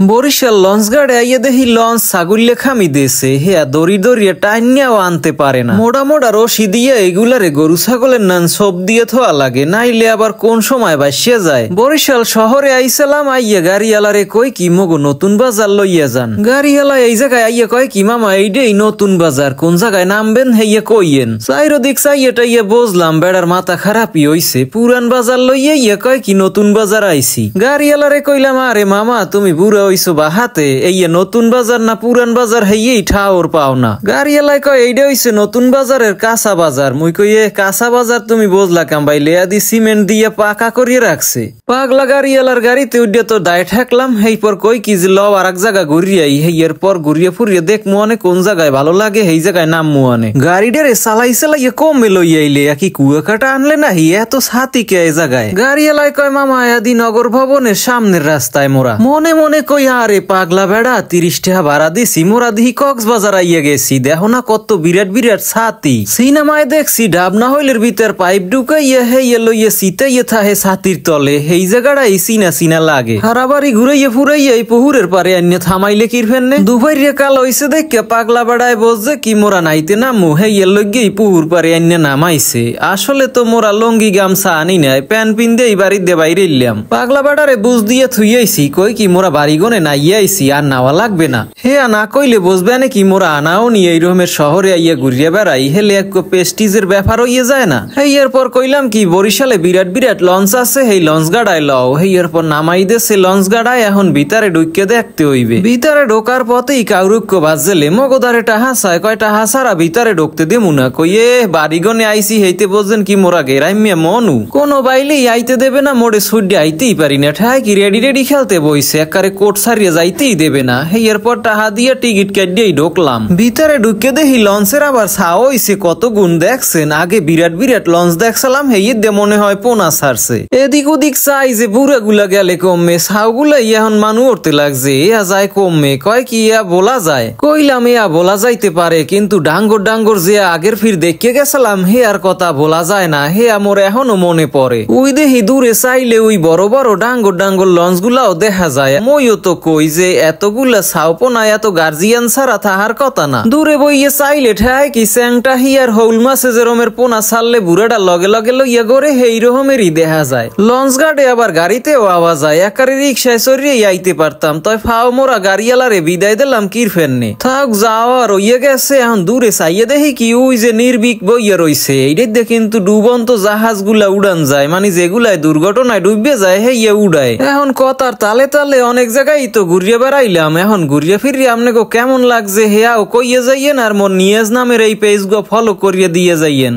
Barishal launch গাড়ে আইয়া দেখি লঞ্চ ছাগুল্লে খামি দেছে হেয়া দড়ি দড়িয়ে টাইনিয়াও আনতে পারে না। মোটা মোটা রশি দিয়ে এগুলারে গরু ছাগলের নান সব দিয়ে থোয়া লাগে, নাইলে আবার কোন সময় বাসিয়া যায়। বরিশাল শহরে আইসালাম, আইয়া গাড়িওয়ালারে কই কি মগো নতুন বাজার লইয়া যান। গাড়িওয়ালা এই জায়গায় আইয়া কয় কি মামা এইটাই নতুন বাজার, কোন জায়গায় নামবেন হেইয়া কইয়েন। চাইরদিক চাইয়াটা ইয়া বুঝলাম বেড়ার মাথা খারাপই হইছে, পুরান বাজার লইয়া ইয়া কয় কি নতুন বাজার আইছি। গাড়িওয়ালারে কইলাম আরে মামা তুমি বুড়া হইছো বা হাতে, এই নতুন বাজার না পুরান বাজার হেই ঠাওর পাও না। গাড়িওয়ালায় কয় এইটা হইছে নতুন বাজারের কাঁচা বাজার। মুই কই কাঁচা বাজার তুমি বুঝলা কাম ভাই, লেয়া দি সিমেন্ট দিয়ে পাকা করিয়ে রাখছে। পাগলা গাড়িওয়ালার গাড়িতে উঠিয়া তো দায় ঠেকলাম, হেই পর কই কি যে লও আর এক জায়গা ঘুরিয়াই, হেইয়ের পর ঘুরিয়ে ফুরিয়ে দেখ মনে কোন জায়গায় ভালো লাগে সেই জায়গায় নাম মুয়ানে। গাড়িটারে চালাই চালাইয়া কমে লইয়াইলে কি কুয়াকাটা আনলে না হি এত ছাতি কে এই জায়গায়। গাড়িওয়ালায় কয় মামা আদি নগর ভবনের সামনের রাস্তায় মোরা। মনে মনে কই আরে পাগলা বেড়া 30 টাকা ভাড়া দিছি, মোরা দিহি কক্সবাজার আইয়া গেছি, দেখো না কত বিরাট বিরাট ছাতি। সিনেমায় দেখছি ডাবনা হইলের ভিতর পাইপ ঢুকাইয়া হেইয়া লইয়া সিতাইয়া থাহে ছাতির তলে, এই জায়গাটাই চিনা চিনা লাগে। হারাবাড়ি ঘুরাইয়া ফুরাইয়া এই পুহুরের পারে আন্য থামাইলে কির ফেননে। দুবাইরে কাল হইছে দেখে পাগলা বেড়ায় বসে কি মোরা নাইতে নামু, হেইয়া লইয়া পুহুর পারে আন্য নামাইছে। আসলে তো মোরা লঙ্গি গামছা আনি নাই, প্যান পিন দিয়ে বাড়িতে বাইরে ইলাম। পাগলা বেড়ারে বুঝ দিয়ে থুইয়াইছি, কই কি মোরা বাড়ি গনে নাইয়া আইছি আর নাওয়া লাগবে না। হে না কইলে বুঝবে নাকি মোরা আনাও নি এই রকমের শহরে আইয়া ঘুরিয়া বেড়াই, হেলে এক পেস্টিজের ব্যাপার হইয়া যায় না। হেই এরপর কইলাম কি বরিশালে বিরাট বিরাট লঞ্চ আছে, হেই লঞ্চ গাড়ায় লও। হেই এরপর নামাই দেছে লঞ্চ গাড়ায়, এখন ভিতরে ঢুকিয়ে দেখতে হইবে। ভিতরে ঢোকার পথেই কাউরুক্য বাজলে মগদারে টাহা চায়, কয় টাহা সারা ভিতরে ঢুকতে দেমু না। কইয়ে বাড়িগনে আইছি হেইতে বোঝেন কি মোরা গেরাইমিয়া মনু কোনো বাইলেই আইতে দেবে না, মোড়ে ছুটে আইতেই পারি না। ঠায় কি রেডি রেডি খেলতে বইছে, একারে কোট সারিয়ে যাইতেই দেবে না। হেই এরপর টাহা দিয়ে টিকিট কাটিয়েই ঢুকলাম। ভিতরে ঢুকে দেখি লঞ্চের আবার ছাও হইছে কত গুণ দেখছেন। আগে বিরাট বিরাট লঞ্চ দেখছিলাম, হেই দে মনে হয় পোনা ছাড়ছে। এদিক ওদিক চাই যে বুড়া গুলা গেলে কমে, ছাও গুলা এখন মানু উঠতে লাগছে, ইয়া যায় কমে। কয় কি ইয়া বলা যায়, কইলাম ইয়া বলা যাইতে পারে, কিন্তু ডাঙ্গর ডাঙ্গর যে আগের ফির দেখে গেছিলাম হে আর কথা বলা যায় না। হে আমার এখনো মনে পড়ে। ওই দেখি দূরে চাইলে ওই বড় বড় ডাঙ্গর ডাঙ্গর লঞ্চ গুলাও দেখা যায়। মইও তো কই যে এতগুলা ছাউপনা এত গার্জিয়ান ছাড়া থাহার কথা না। দূরে বইয়ে চাইলে ঠায় কি স্যাংটা হিয়ার হৌল মাছে যেরমের পোনা ছাড়লে বুড়াটা লগে লগে লইয়া গড়ে সেই রকমেরই দেখা যায়। লঞ্চ গার্ডে আবার গাড়িতেও আওয়া যায়, একারে রিক্সায় চড়িয়ে আইতে পারতাম। তাই ফাও মোরা গাড়িওয়ালারে বিদায় দিলাম কির ফেননে থাক যাওয়া রইয়া গেছে। এখন দূরে চাইয়ে দেখি কি ওই যে নির্বিক বইয়া রইছে, এইটাই কিন্তু ডুবন্ত জাহাজ গুলা উড়ান যায়, মানে যেগুলাই দুর্ঘটনায় ডুবে যায় হেইয়া উড়ায়। এখন কথার তালে তালে অনেক জায়গায় তো ঘুরিয়ে বেড়াইলাম, এখন ঘুরিয়ে ফিরিয়ে আপনাকে কেমন লাগছে হেয়াও কইয়ে যাইয়েন, আর মোর নিয়াজ নামের এই পেজ গো ফলো করিয়ে দিয়ে যাইয়েন।